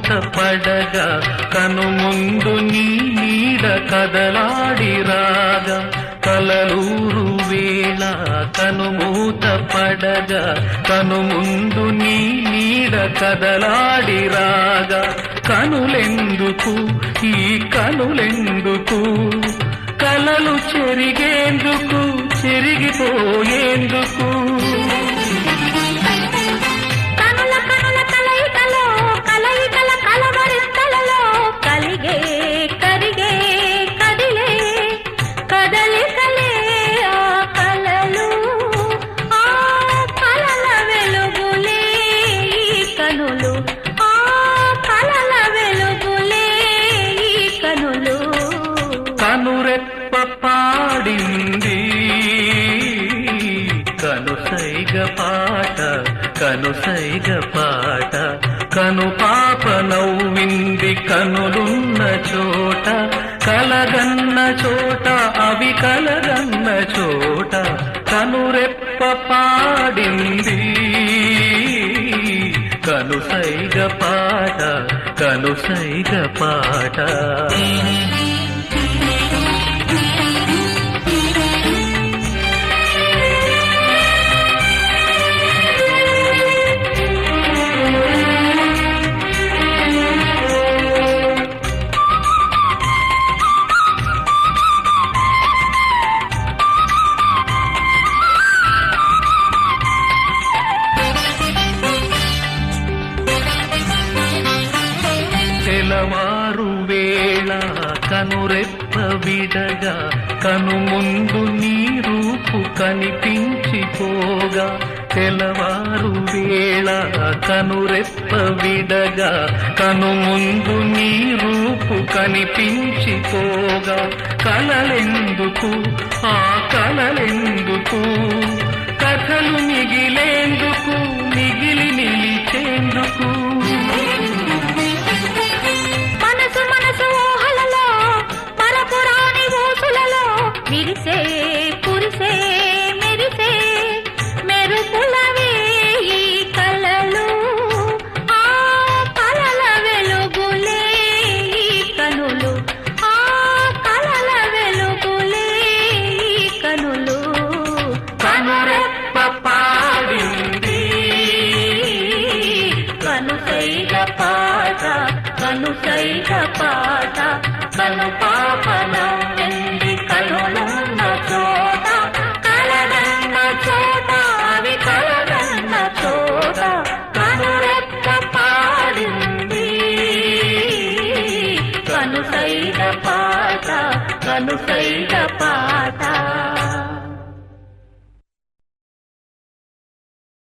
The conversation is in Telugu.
మూత పడగా కనుముందు నీ నీడ కదలాడి రాగా కలలూరు వేళ కనుమూత పడగా కనుముందు నీ నీడ కదలాడి రాగా కనులెందుకు ఈ కనులెందుకు కలలు చెరిగేందుకు చెరిగిపోయేందుకు కనుల కనుల కలయికలో కలయికల కలవరింతలలో కలిగే కరిగే కదిలే కదలికలే ఆ కలలు ఆ కలల వెలుగులే ఈ కనులు ఆ కలల వెలుగులే ఈ కనులు కనురెప్ప పాడింది కనుసైగ పాట కనుసైగ పాట కను పాప నవ్వింది కనులున్న చోట కలగన్న చోట అవి కలగన్న చోట కనురెప్ప పాడింది కనుసైగ పాట కనుసైగ పాట తెలవారు వేళ కనురెప్ప విడగా కనుముందు నీ రూపు కనిపించిపోగా తెలవారు వేళ కనురెప్ప విడగా కనుముందు నీ రూపు కనిపించిపోగా కలలెందుకు ఆ కలలెందుకు కథలు మిగిలేందుకు మిగిలి నిలిచేందుకు విరిసే కురిసే మెరిసే మెరుపులవే ఈ కలలు ఆ కలల వెలుగులే ఈ కనులు ఆ కలల వెలుగులే ఈ కనులు కనురెప్ప పాడింది కనుసైగ పాట కనుసైగ పాట కను పాప నవ్వింది కనులున్న చోట కలగన్న చోట అవి కలగన్న చోట కనురెప్ప పాడింది కనుసైగ పాట కనుసైగ పాట